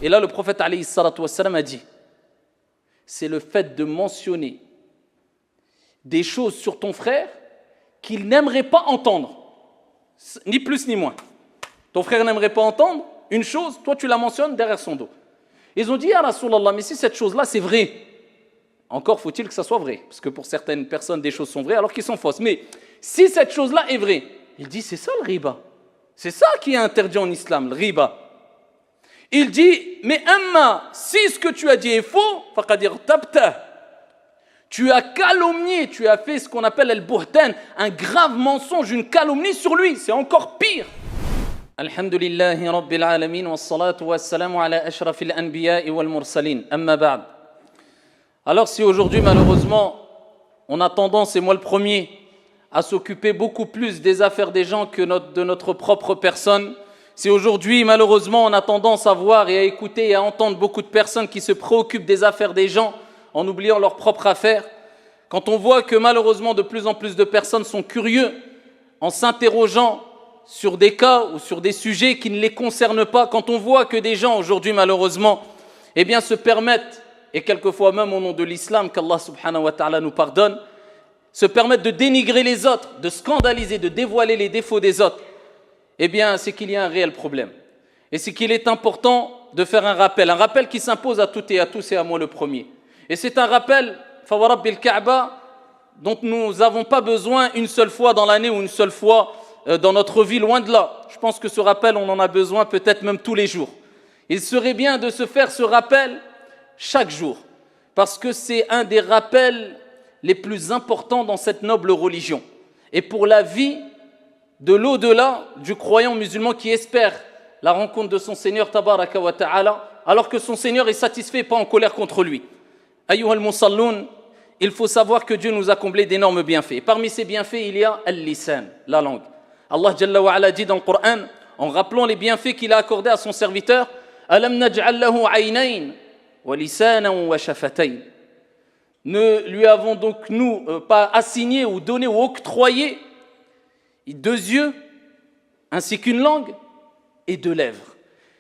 Et là, le prophète alayhi salatu wassalam a dit, c'est le fait de mentionner des choses sur ton frère qu'il n'aimerait pas entendre, ni plus ni moins. Ton frère n'aimerait pas entendre une chose, toi tu la mentionnes derrière son dos. Ils ont dit, ya Rasulallah, mais si cette chose-là c'est vrai, encore faut-il que ça soit vrai, parce que pour certaines personnes des choses sont vraies alors qu'elles sont fausses. Mais si cette chose-là est vraie, il dit, c'est ça le riba. C'est ça qui est interdit en islam, le riba. Il dit, mais amma, si ce que tu as dit est faux, faqad irtabta. Tu as calomnié, tu as fait ce qu'on appelle al-buhtan, un grave mensonge, une calomnie sur lui, c'est encore pire. Alhamdulillahi rabbil alamin wa salatu wa salamu ala ashrafil anbiya'i wal mursalin, amma ba'd. Alors si aujourd'hui malheureusement on a tendance, et moi le premier, à s'occuper beaucoup plus des affaires des gens que de notre propre personne, si aujourd'hui malheureusement on a tendance à voir et à écouter et à entendre beaucoup de personnes qui se préoccupent des affaires des gens en oubliant leurs propres affaires, quand on voit que malheureusement de plus en plus de personnes sont curieux en s'interrogeant sur des cas ou sur des sujets qui ne les concernent pas, quand on voit que des gens aujourd'hui malheureusement se permettent, et quelquefois même au nom de l'islam, qu'Allah subhanahu wa ta'ala nous pardonne, se permettent de dénigrer les autres, de scandaliser, de dévoiler les défauts des autres, c'est qu'il y a un réel problème. Et c'est qu'il est important de faire un rappel qui s'impose à toutes et à tous et à moi le premier. Et c'est un rappel, Fawarabbil Kaaba, dont nous n'avons pas besoin une seule fois dans l'année ou une seule fois dans notre vie, loin de là. Je pense que ce rappel, on en a besoin peut-être même tous les jours. Il serait bien de se faire ce rappel chaque jour, parce que c'est un des rappels les plus importants dans cette noble religion. Et pour la vie de l'au-delà du croyant musulman qui espère la rencontre de son Seigneur Tabaraka wa Ta'ala, alors que son Seigneur est satisfait et pas en colère contre lui. Ayyuhal musalloun, il faut savoir que Dieu nous a comblé d'énormes bienfaits. Et parmi ces bienfaits, il y a al-lisan, la langue. Allah Jalla wa Ala dit dans le Coran, en rappelant les bienfaits qu'il a accordés à son serviteur, Alam naj'al lahu aynayn wa lisanan wa shafatayn. Ne lui avons donc nous pas assigné ou donné ou octroyé 2 yeux, ainsi qu'une langue et 2 lèvres.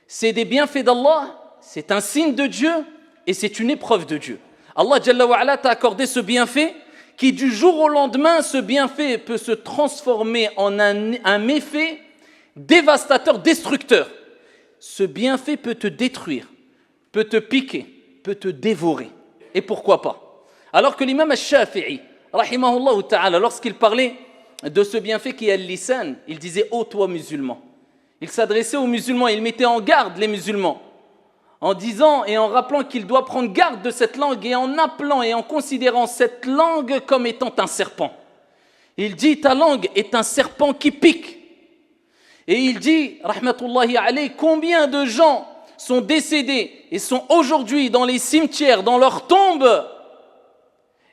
C'est des bienfaits d'Allah, c'est un signe de Dieu et c'est une épreuve de Dieu. Allah Jalla wa Ala t'a accordé ce bienfait qui du jour au lendemain, ce bienfait peut se transformer en un méfait dévastateur, destructeur. Ce bienfait peut te détruire, peut te piquer, peut te dévorer. Et pourquoi pas? Alors que l'imam al-Shafi'i, rahimahullah ta'ala, lorsqu'il parlait de ce bienfait qui est al-lisan, il disait « Ô toi musulman ». Il s'adressait aux musulmans, il mettait en garde les musulmans en disant et en rappelant qu'il doit prendre garde de cette langue et en appelant et en considérant cette langue comme étant un serpent. Il dit « Ta langue est un serpent qui pique ». Et il dit, rahmatullahi alayhi, combien de gens sont décédés et sont aujourd'hui dans les cimetières, dans leurs tombes,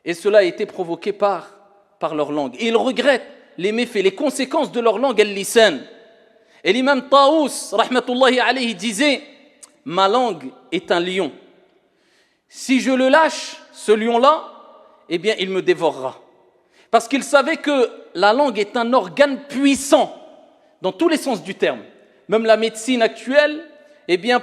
et cela a été provoqué par leur langue. Et ils regrettent les méfaits, les conséquences de leur langue, al-lisan. Et l'imam Taous, rahmatullahi alayhi, disait, ma langue est un lion. Si je le lâche, ce lion-là, il me dévorera. Parce qu'il savait que la langue est un organe puissant, dans tous les sens du terme. Même la médecine actuelle,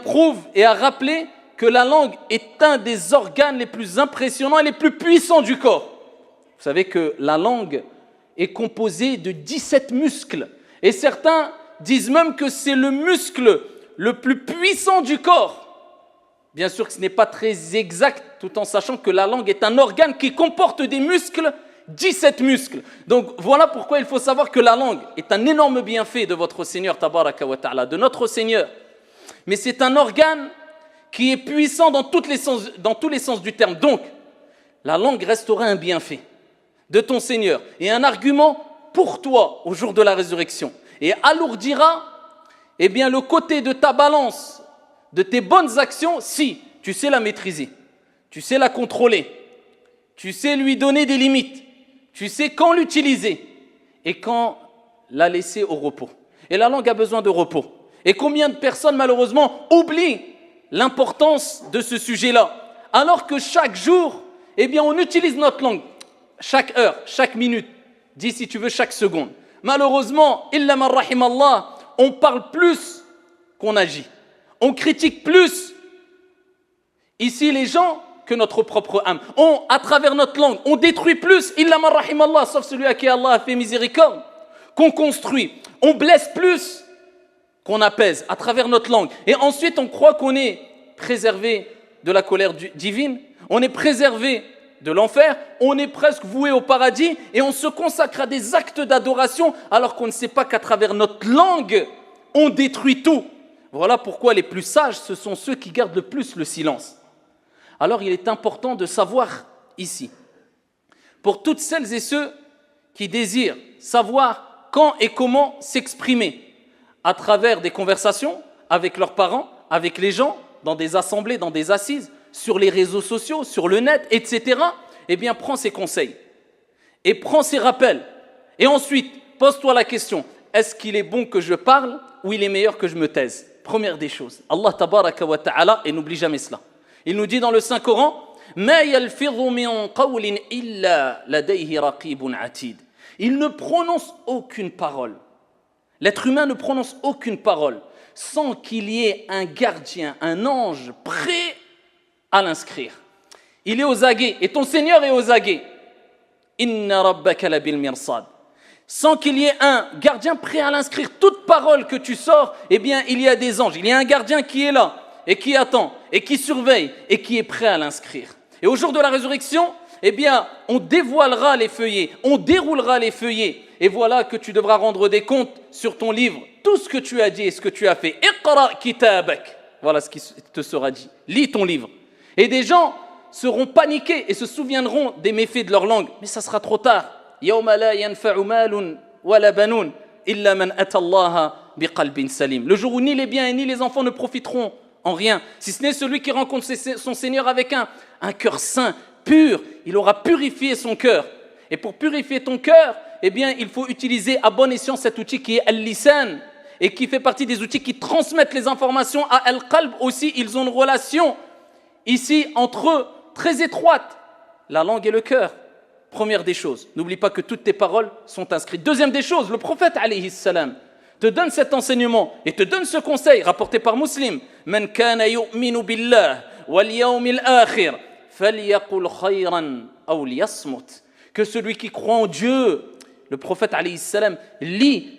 prouve et a rappelé que la langue est un des organes les plus impressionnants et les plus puissants du corps. Vous savez que la langue est composée de 17 muscles. Et certains disent même que c'est le muscle le plus puissant du corps. Bien sûr que ce n'est pas très exact, tout en sachant que la langue est un organe qui comporte des muscles, 17 muscles. Donc voilà pourquoi il faut savoir que la langue est un énorme bienfait de votre Seigneur Tabaraka wa Ta'ala, de notre Seigneur. Mais c'est un organe qui est puissant dans tous les sens du terme. Donc, la langue restera un bienfait de ton Seigneur et un argument pour toi au jour de la résurrection. Et alourdira le côté de ta balance, de tes bonnes actions, si tu sais la maîtriser, tu sais la contrôler, tu sais lui donner des limites, tu sais quand l'utiliser et quand la laisser au repos. Et la langue a besoin de repos. Et combien de personnes, malheureusement, oublient l'importance de ce sujet-là, alors que chaque jour, on utilise notre langue, chaque heure, chaque minute, dis si tu veux chaque seconde. Malheureusement, illa man rahimallah, on parle plus qu'on agit. On critique plus ici les gens que notre propre âme. À travers notre langue, on détruit plus, illa man rahimallah, sauf celui à qui Allah a fait miséricorde, qu'on construit. On blesse plus qu'on apaise à travers notre langue. Et ensuite, on croit qu'on est préservé de la colère divine, on est préservé de l'enfer, on est presque voué au paradis et on se consacre à des actes d'adoration alors qu'on ne sait pas qu'à travers notre langue, on détruit tout. Voilà pourquoi les plus sages, ce sont ceux qui gardent le plus le silence. Alors il est important de savoir ici, pour toutes celles et ceux qui désirent savoir quand et comment s'exprimer à travers des conversations avec leurs parents, avec les gens, dans des assemblées, dans des assises, sur les réseaux sociaux, sur le net, etc., eh bien prends ces conseils et prends ces rappels. Et ensuite, pose-toi la question, est-ce qu'il est bon que je parle ou il est meilleur que je me taise? Première des choses. Allah tabaraka wa ta'ala, et n'oublie jamais cela. Il nous dit dans le Saint-Coran, مَا يَلْفِظُ مِنْ قَوْلٍ إِلَّا لَدَيْهِ رَقِيبٌ عَتِيدٌ. Il ne prononce aucune parole. L'être humain ne prononce aucune parole sans qu'il y ait un gardien, un ange prêt à l'inscrire. Il est aux aguets, et ton Seigneur est aux aguets. Inna rabbaka labil mirsad. Sans qu'il y ait un gardien prêt à l'inscrire, toute parole que tu sors, eh bien, il y a des anges. Il y a un gardien qui est là, et qui attend, et qui surveille, et qui est prêt à l'inscrire. Et au jour de la résurrection, eh bien, on dévoilera les feuillets, on déroulera les feuillets, et voilà que tu devras rendre des comptes sur ton livre, tout ce que tu as dit et ce que tu as fait. Iqra kitabak. Voilà ce qui te sera dit. Lis ton livre. Et des gens seront paniqués et se souviendront des méfaits de leur langue. Mais ça sera trop tard. Yawma la yanfa'u malun wala banun illa man ata Allah biqalbin salim. Le jour où ni les biens et ni les enfants ne profiteront en rien, si ce n'est celui qui rencontre son Seigneur avec un cœur saint, pur. Il aura purifié son cœur. Et pour purifier ton cœur, eh bien, il faut utiliser à bon escient cet outil qui est al-lisan et qui fait partie des outils qui transmettent les informations à al-qalb aussi. Ils ont une relation ici entre eux très étroite, la langue et le cœur. Première des choses, n'oublie pas que toutes tes paroles sont inscrites. Deuxième des choses, le prophète alayhi salam te donne cet enseignement et te donne ce conseil rapporté par Muslim. Man kana yu'minu billah wal yawmil akhir falyaqul khayran aw liyasmut. Que celui qui croit en Dieu, le prophète alayhi salam lit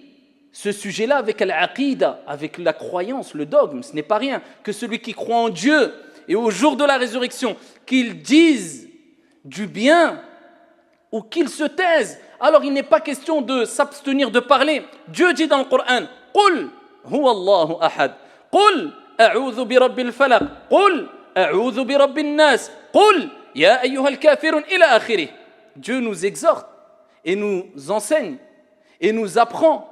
ce sujet-là avec al-aqida, avec la croyance, le dogme, ce n'est pas rien. Que celui qui croit en Dieu et au jour de la résurrection, qu'il dise du bien ou qu'il se taise. Alors il n'est pas question de s'abstenir de parler. Dieu dit dans le Coran, قُلْ هُوَ اللَّهُ أَحَدٌ قُلْ أَعُوذُ بِرَبِّ الْفَلَقِ قُلْ أَعُوذُ بِرَبِّ النَّاسِ قُلْ يَا أَيُّهَا الْكَافِرُونَ إِلَى آخِرِهِ. Dieu nous exhorte et nous enseigne et nous apprend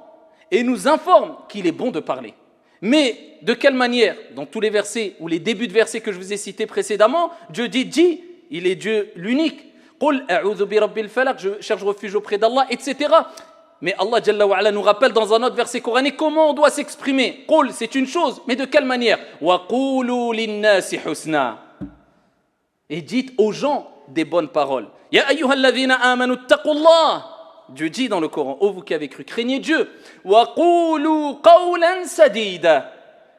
et nous informe qu'il est bon de parler. Mais de quelle manière? Dans tous les versets ou les débuts de versets que je vous ai cités précédemment, Dieu dit, il est Dieu l'unique. Qul a'udhu bi rabbil falaq, je cherche refuge auprès d'Allah, etc. Mais Allah Jalla wa Ala nous rappelle dans un autre verset coranique comment on doit s'exprimer. Qul, c'est une chose, mais de quelle manière? Wa qulu linnasi husna. Et dites aux gens des bonnes paroles. Ya ayyuhalladhina amanu ttaqullah. Dieu dit dans le Coran, ô vous qui avez cru, craignez Dieu. Wa qulu qawlan sadida.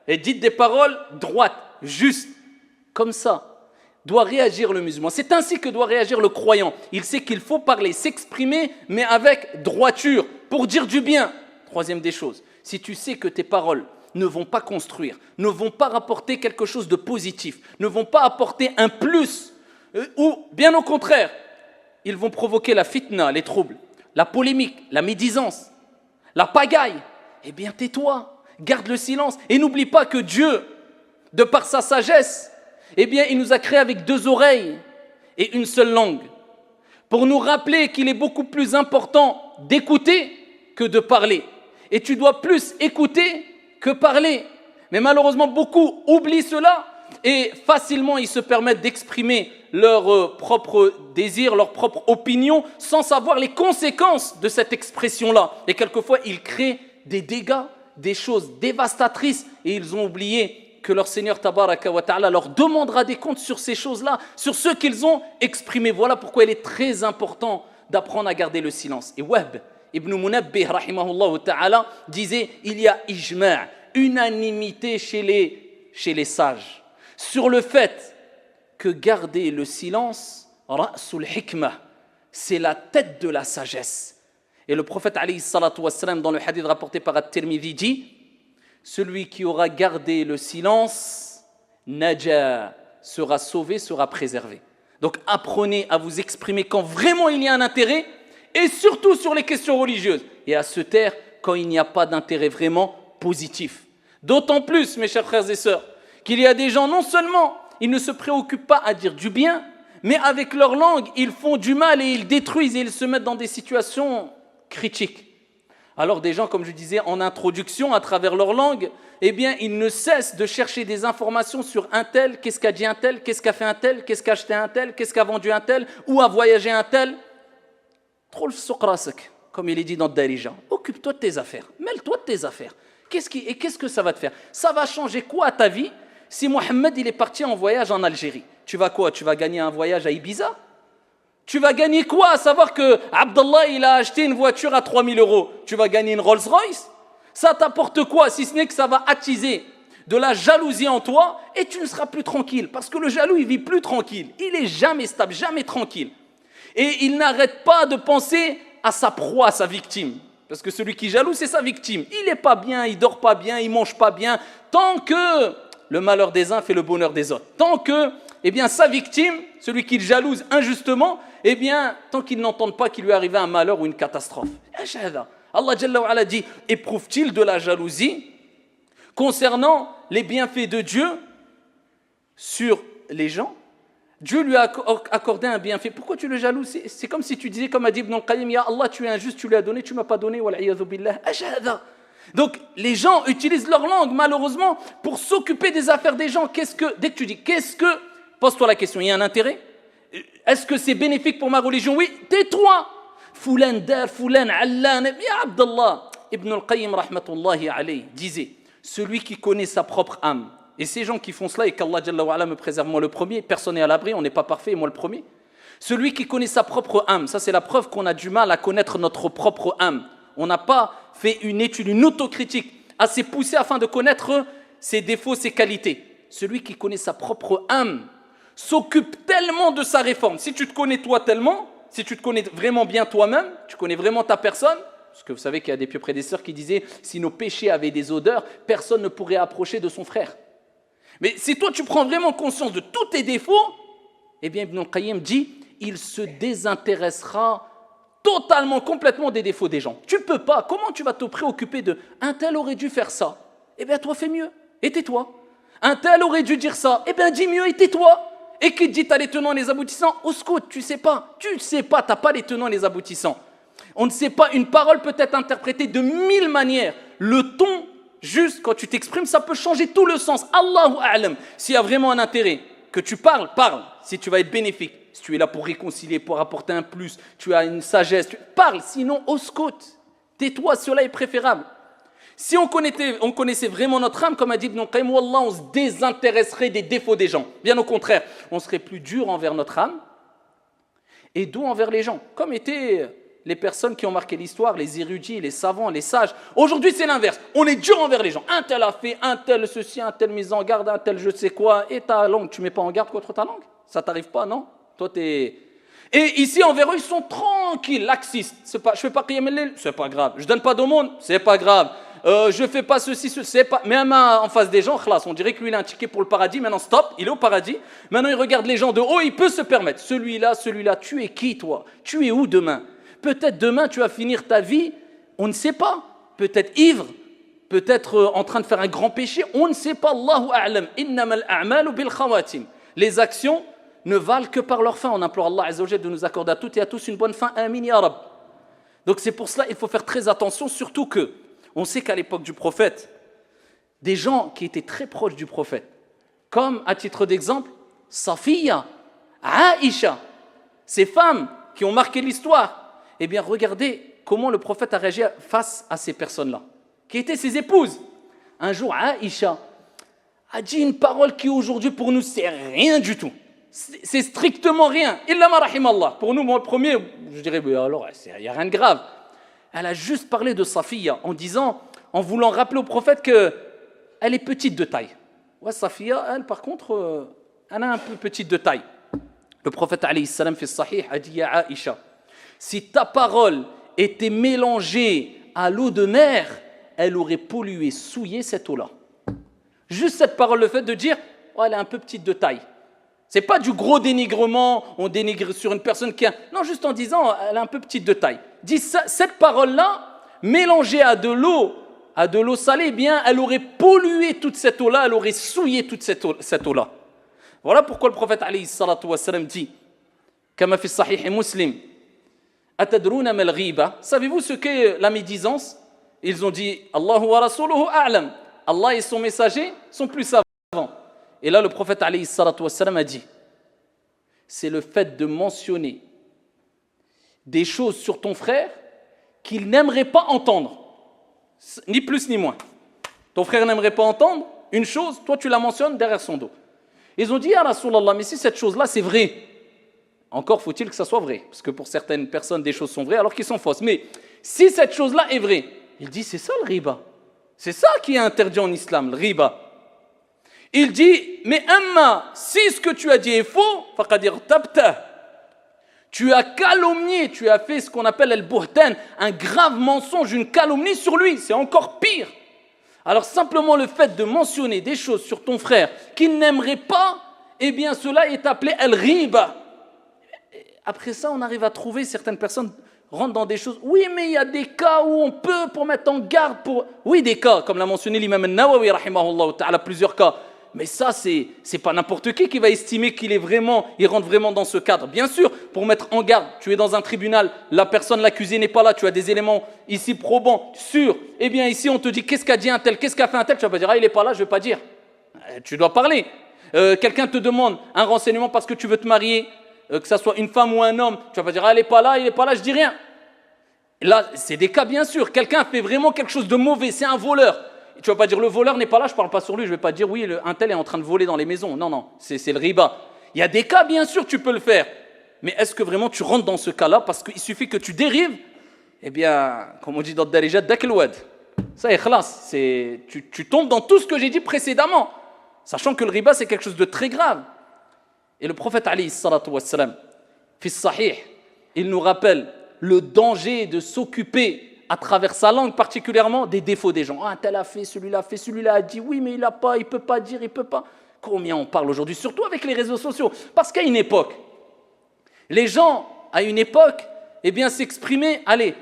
Et dites des paroles droites, justes. Comme ça doit réagir le musulman. C'est ainsi que doit réagir le croyant. Il sait qu'il faut parler, s'exprimer, mais avec droiture, pour dire du bien. Troisième des choses, si tu sais que tes paroles ne vont pas construire, ne vont pas rapporter quelque chose de positif, ne vont pas apporter un plus, ou bien au contraire, ils vont provoquer la fitna, les troubles, la polémique, la médisance, la pagaille, eh bien tais-toi, garde le silence et n'oublie pas que Dieu, de par sa sagesse, eh bien il nous a créés avec deux oreilles et une seule langue pour nous rappeler qu'il est beaucoup plus important d'écouter que de parler. Et tu dois plus écouter que parler. Mais malheureusement, beaucoup oublient cela et facilement ils se permettent d'exprimer leurs propres désirs, leurs propres opinions sans savoir les conséquences de cette expression-là. Et quelquefois, ils créent des dégâts, des choses dévastatrices et ils ont oublié que leur Seigneur Tabaraka wa Ta'ala leur demandera des comptes sur ces choses-là, sur ce qu'ils ont exprimé. Voilà pourquoi il est très important d'apprendre à garder le silence. Et Wahb ibn Munabbih, rahimahullah ta'ala, disait, il y a ijma', unanimité chez chez les sages sur le fait que garder le silence, ra'sul hikmah, c'est la tête de la sagesse. Et le prophète alayhi salatu wassalam, dans le hadith rapporté par At-Tirmidhi, dit celui qui aura gardé le silence, naja, sera sauvé, sera préservé. Donc apprenez à vous exprimer quand vraiment il y a un intérêt, et surtout sur les questions religieuses, et à se taire quand il n'y a pas d'intérêt vraiment positif. D'autant plus, mes chers frères et sœurs, qu'il y a des gens, non seulement ils ne se préoccupent pas à dire du bien, mais avec leur langue, ils font du mal et ils détruisent et ils se mettent dans des situations critiques. Alors des gens, comme je disais en introduction, à travers leur langue, eh bien, ils ne cessent de chercher des informations sur un tel, qu'est-ce qu'a dit un tel, qu'est-ce qu'a fait un tel, qu'est-ce qu'a acheté un tel, qu'est-ce qu'a vendu un tel, où a voyagé un tel. Trop le souqrasak, comme il est dit dans Darija. Occupe-toi de tes affaires, mêle-toi de tes affaires. Qu'est-ce que ça va te faire? Ça va changer quoi à ta vie si Mohamed il est parti en voyage en Algérie? Tu vas quoi? Tu vas gagner un voyage à Ibiza? Tu vas gagner quoi à savoir que Abdallah il a acheté une voiture à 3 000 €? Tu vas gagner une Rolls-Royce? Ça t'apporte quoi si ce n'est que ça va attiser de la jalousie en toi et tu ne seras plus tranquille? Parce que le jaloux il vit plus tranquille, il est jamais stable, jamais tranquille. Et il n'arrête pas de penser à sa proie, à sa victime. Parce que celui qui jaloux, c'est sa victime. Il n'est pas bien, il dort pas bien, il mange pas bien. Tant que le malheur des uns fait le bonheur des autres. Tant que, eh bien, sa victime, celui qui le jalouse injustement, eh bien, tant qu'il n'entend pas qu'il lui est arrivé un malheur ou une catastrophe. Allah Jalla wa Ala dit, éprouve-t-il de la jalousie concernant les bienfaits de Dieu sur les gens? Dieu lui a accordé un bienfait. Pourquoi tu le jalouses? C'est comme si tu disais, comme a dit Ibn al-Qayyim, Ya Allah, tu es injuste, tu lui as donné, tu ne m'as pas donné. Donc, les gens utilisent leur langue, malheureusement, pour s'occuper des affaires des gens. Dès que tu dis, pose-toi la question, il y a un intérêt? Est-ce que c'est bénéfique pour ma religion? Oui, tais-toi. Foulan dar, foulan allan, ya Abdallah. Ibn al-Qayyim, rahmatullahi alayhi, disait, celui qui connaît sa propre âme, et ces gens qui font cela, et qu'Allah Jalla wa Ala me préserve moi le premier, personne n'est à l'abri, on n'est pas parfait, et moi le premier. Celui qui connaît sa propre âme, ça c'est la preuve qu'on a du mal à connaître notre propre âme. On n'a pas fait une étude, une autocritique assez poussée afin de connaître ses défauts, ses qualités. Celui qui connaît sa propre âme s'occupe tellement de sa réforme. Si tu te connais toi tellement, si tu te connais vraiment bien toi-même, tu connais vraiment ta personne, parce que vous savez qu'il y a des pieux prédécesseurs qui disaient si nos péchés avaient des odeurs, personne ne pourrait approcher de son frère. Mais si toi tu prends vraiment conscience de tous tes défauts, eh bien Ibn al-Qayyim dit, il se désintéressera totalement, complètement des défauts des gens. Tu ne peux pas, comment tu vas te préoccuper de un tel aurait dû faire ça? Eh bien toi fais mieux, et tais-toi. Un tel aurait dû dire ça, eh bien dis mieux et tais-toi. Et qui te dit tu as les tenants et les aboutissants? Au scout, tu sais pas, tu n'as pas les tenants et les aboutissants. On ne sait pas, une parole peut être interprétée de 1000 manières. Le ton juste quand tu t'exprimes, ça peut changer tout le sens. Allahu a'lam. S'il y a vraiment un intérêt, que tu parles, parle. Si tu vas être bénéfique, si tu es là pour réconcilier, pour apporter un plus, tu as une sagesse, parle. Sinon, au scout, tais-toi, cela est préférable. Si on connaissait vraiment notre âme, comme a dit Ibn Qayyim, Wallah, on se désintéresserait des défauts des gens. Bien au contraire, on serait plus dur envers notre âme et doux envers les gens, comme étaient les personnes qui ont marqué l'histoire, les érudits, les savants, les sages. Aujourd'hui, c'est l'inverse. On est dur envers les gens. Un tel a fait, un tel ceci, un tel mise en garde, un tel je sais quoi. Et ta langue, tu ne mets pas en garde contre ta langue? Ça t'arrive pas, non? Toi, t'es... Et ici, envers eux, ils sont tranquilles, laxistes. Je ne fais pas qiyam al-layl, c'est pas grave. Je ne donne pas d'aumône, c'est pas grave. Je ne fais pas ceci, c'est pas... Même en face des gens, khlas, on dirait que lui, il a un ticket pour le paradis. Maintenant, stop, il est au paradis. Maintenant, il regarde les gens de haut, il peut se permettre. Celui-là, tu es qui, toi? Tu es où demain? Peut-être demain, tu vas finir ta vie, on ne sait pas. Peut-être ivre, peut-être en train de faire un grand péché, on ne sait pas. Allahu a'lam. Innamal a'malu bil khawatim. Les actions ne valent que par leur fin. On implore Allah Azza wa Jalla de nous accorder à toutes et à tous une bonne fin. Amin ya Rab. Donc c'est pour cela qu'il faut faire très attention, surtout que on sait qu'à l'époque du prophète, des gens qui étaient très proches du prophète, comme à titre d'exemple, Safiya, Aïcha, ces femmes qui ont marqué l'histoire. Eh bien, regardez comment le prophète a réagi face à ces personnes-là, qui étaient ses épouses. Un jour, Aïcha a dit une parole qui aujourd'hui pour nous, c'est rien du tout. C'est strictement rien. Illa ma rahim Allah. Pour nous, moi, le premier, je dirais, alors, il n'y a rien de grave. Elle a juste parlé de Safiya en disant, en voulant rappeler au prophète qu'elle est petite de taille. Ouais, Safiya, elle, par contre, elle est un peu petite de taille. Le prophète, alayhi salam, fi sahih, a dit à Aïcha, si ta parole était mélangée à l'eau de mer, elle aurait pollué, souillé cette eau-là. Juste cette parole, le fait de dire, oh, elle est un peu petite de taille. C'est pas du gros dénigrement, on dénigre sur une personne qui a... Non, juste en disant, elle est un peu petite de taille. Dis ça, cette parole-là, mélangée à de l'eau salée, eh bien, elle aurait pollué toute cette eau-là, elle aurait souillé toute cette eau-là. Voilà pourquoi le prophète, alayhi salatu wassalam, dit, Kama fi sahih Muslim, Atadruna mal ghiba. Savez-vous ce qu'est la médisance? Ils ont dit, Allahu wa rasuluhu a'lam. Allah et son messager sont plus savants. Et là, le prophète, alayhi salatu wassalam, a dit, c'est le fait de mentionner des choses sur ton frère qu'il n'aimerait pas entendre. Ni plus ni moins. Ton frère n'aimerait pas entendre une chose, toi tu la mentionnes derrière son dos. Ils ont dit, ah Rasulallah, mais si cette chose-là c'est vrai, encore faut-il que ça soit vrai, parce que pour certaines personnes des choses sont vraies alors qu'elles sont fausses. Mais si cette chose-là est vraie, il dit, c'est ça le riba. C'est ça qui est interdit en islam, le riba. Il dit, mais amma, si ce que tu as dit est faux, faqad irtabta. Tu as calomnié, tu as fait ce qu'on appelle al-buhtan, un grave mensonge, une calomnie sur lui, c'est encore pire. Alors simplement le fait de mentionner des choses sur ton frère qu'il n'aimerait pas, eh bien cela est appelé al-riba. Après ça, on arrive à trouver certaines personnes rentrent dans des choses. Oui, mais il y a des cas où on peut pour mettre en garde pour. Oui, des cas, comme l'a mentionné l'imam al-Nawawi rahimahullah ta'ala, plusieurs cas. Mais ça, c'est pas n'importe qui va estimer il rentre vraiment dans ce cadre. Bien sûr, pour mettre en garde, tu es dans un tribunal, la personne, l'accusé n'est pas là, tu as des éléments ici probants, sûrs. Eh bien ici, on te dit, qu'est-ce qu'a dit un tel, qu'est-ce qu'a fait un tel, tu vas pas dire, ah il n'est pas là, je ne vais pas dire. Tu dois parler. Quelqu'un te demande un renseignement parce que tu veux te marier, que ça soit une femme ou un homme, tu vas pas dire, ah il n'est pas là, je dis rien. Là, c'est des cas bien sûr, quelqu'un fait vraiment quelque chose de mauvais, c'est un voleur. Tu ne vas pas dire le voleur n'est pas là, je ne parle pas sur lui, je ne vais pas dire oui, un tel est en train de voler dans les maisons. Non, c'est le riba. Il y a des cas, bien sûr, tu peux le faire. Mais est-ce que vraiment tu rentres dans ce cas-là parce qu'il suffit que tu dérives? Eh bien, comme on dit dans le Darija, Daklouad. Ça est khlas. Tu tombes dans tout ce que j'ai dit précédemment. Sachant que le riba, c'est quelque chose de très grave. Et le prophète, alayhi salatu wassalam, fi sahih, il nous rappelle le danger de s'occuper à travers sa langue particulièrement, des défauts des gens. Ah, tel a fait, celui-là a dit, oui, mais il n'a pas, il ne peut pas dire, il ne peut pas. Combien on parle aujourd'hui, surtout avec les réseaux sociaux. Parce qu'à une époque, les gens, à une époque, eh bien, s'exprimaient, allez,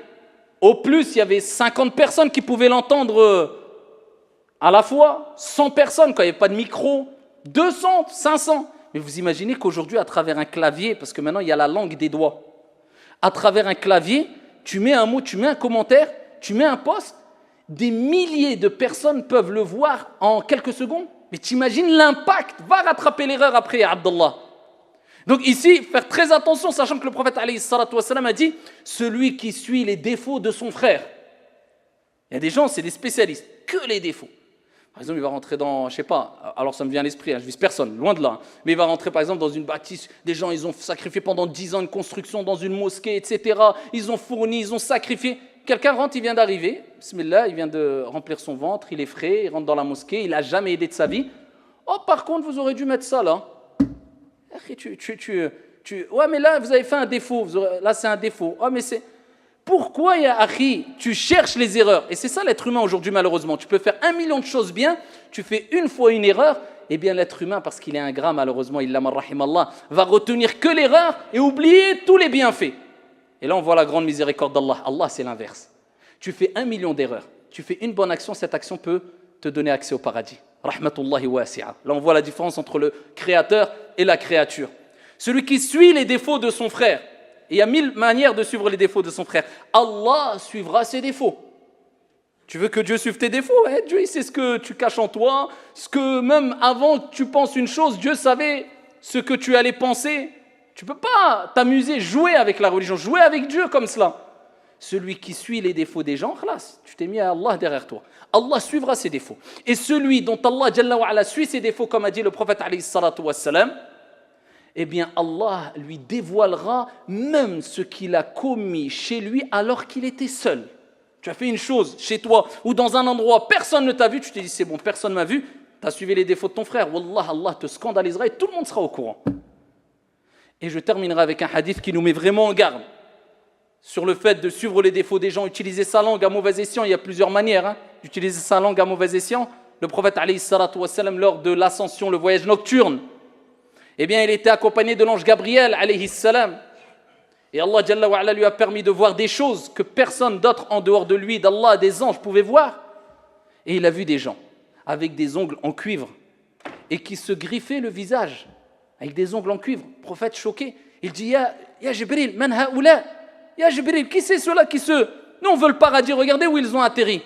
au plus, il y avait 50 personnes qui pouvaient l'entendre à la fois, 100 personnes, quand il n'y avait pas de micro, 200, 500. Mais vous imaginez qu'aujourd'hui, à travers un clavier, parce que maintenant, il y a la langue des doigts, à travers un clavier, tu mets un mot, tu mets un commentaire, tu mets un post, des milliers de personnes peuvent le voir en quelques secondes. Mais t'imagines l'impact, va rattraper l'erreur après, Abdallah. Donc ici, faire très attention, sachant que le prophète alayhi salatu wassalam a dit, celui qui suit les défauts de son frère. Il y a des gens, c'est des spécialistes, que les défauts. Par exemple, il va rentrer dans, je sais pas, alors ça me vient à l'esprit, je vise personne, loin de là, mais il va rentrer par exemple dans une bâtisse, des gens, ils ont sacrifié pendant 10 ans une construction dans une mosquée, etc. Ils ont fourni, ils ont sacrifié. Quelqu'un rentre, il vient d'arriver, bismillah, il vient de remplir son ventre, il est frais, il rentre dans la mosquée, il n'a jamais aidé de sa vie. Oh, par contre, vous aurez dû mettre ça là. Ouais, mais là, vous avez fait un défaut, là c'est un défaut. Oh, mais c'est... Pourquoi, ya akhi, tu cherches les erreurs? Et c'est ça l'être humain aujourd'hui, malheureusement. Tu peux faire 1 million de choses bien, tu fais une fois une erreur, eh bien l'être humain, parce qu'il est ingrat, malheureusement, illa man rahimallah, va retenir que l'erreur et oublier tous les bienfaits. Et là, on voit la grande miséricorde d'Allah. Allah, c'est l'inverse. Tu fais 1 million d'erreurs, tu fais une bonne action, cette action peut te donner accès au paradis. Rahmatullahi wasi'a. Là, on voit la différence entre le créateur et la créature. Celui qui suit les défauts de son frère, et il y a 1000 manières de suivre les défauts de son frère. Allah suivra ses défauts. Tu veux que Dieu suive tes défauts? Dieu, il sait ce que tu caches en toi, ce que même avant que tu penses une chose, Dieu savait ce que tu allais penser. Tu ne peux pas t'amuser, jouer avec la religion, jouer avec Dieu comme cela. Celui qui suit les défauts des gens, khlas, tu t'es mis à Allah derrière toi. Allah suivra ses défauts. Et celui dont Allah Jalla wa ala suit ses défauts, comme a dit le prophète alayhi salatu wassalam, eh bien Allah lui dévoilera même ce qu'il a commis chez lui alors qu'il était seul. Tu as fait une chose chez toi ou dans un endroit, personne ne t'a vu, tu t'es dit c'est bon, personne ne m'a vu, tu as suivi les défauts de ton frère, Wallah, Allah te scandalisera et tout le monde sera au courant. Et je terminerai avec un hadith qui nous met vraiment en garde sur le fait de suivre les défauts des gens, utiliser sa langue à mauvais escient. Il y a plusieurs manières d'utiliser sa langue à mauvais escient. Le prophète, alayhi salatu wassalam, lors de l'ascension, le voyage nocturne, eh bien, il était accompagné de l'ange Gabriel, alayhi salam. Et Allah Jalla wa ala lui a permis de voir des choses que personne d'autre en dehors de lui, d'Allah, des anges pouvait voir. Et il a vu des gens avec des ongles en cuivre et qui se griffaient le visage avec des ongles en cuivre. Le prophète choqué, il dit Ya Jibril, man haoula? Ya Jibril, qui c'est ceux-là qui se... Nous on veut le paradis, regardez où ils ont atterri.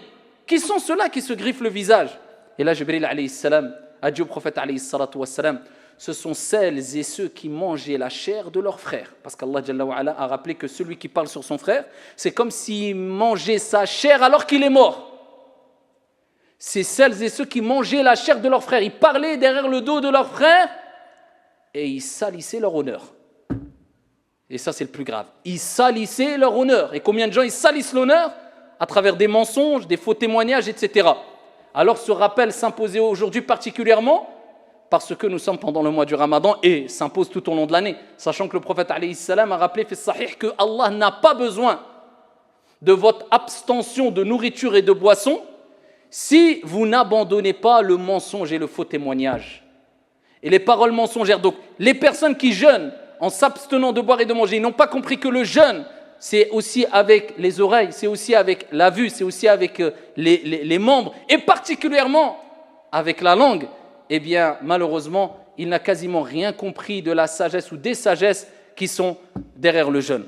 Qui sont ceux-là qui se griffent le visage? Et là Jibril alayhi salam a dit au prophète alayhi salatu wassalam, ce sont celles et ceux qui mangeaient la chair de leur frère. Parce qu'Allah Jalla wa ala a rappelé que celui qui parle sur son frère, c'est comme s'il mangeait sa chair alors qu'il est mort. C'est celles et ceux qui mangeaient la chair de leur frère. Ils parlaient derrière le dos de leur frère et ils salissaient leur honneur. Et ça, c'est le plus grave. Ils salissaient leur honneur. Et combien de gens ils salissent l'honneur? À travers des mensonges, des faux témoignages, etc. Alors ce rappel s'imposait aujourd'hui particulièrement parce que nous sommes pendant le mois du Ramadan et s'impose tout au long de l'année. Sachant que le prophète alayhi salam a rappelé fi sahih que Allah n'a pas besoin de votre abstention de nourriture et de boisson si vous n'abandonnez pas le mensonge et le faux témoignage. Et les paroles mensongères. Donc, les personnes qui jeûnent en s'abstenant de boire et de manger, ils n'ont pas compris que le jeûne, c'est aussi avec les oreilles, c'est aussi avec la vue, c'est aussi avec les membres, et particulièrement avec la langue. Eh bien, malheureusement, il n'a quasiment rien compris de la sagesse ou des sagesses qui sont derrière le jeûne.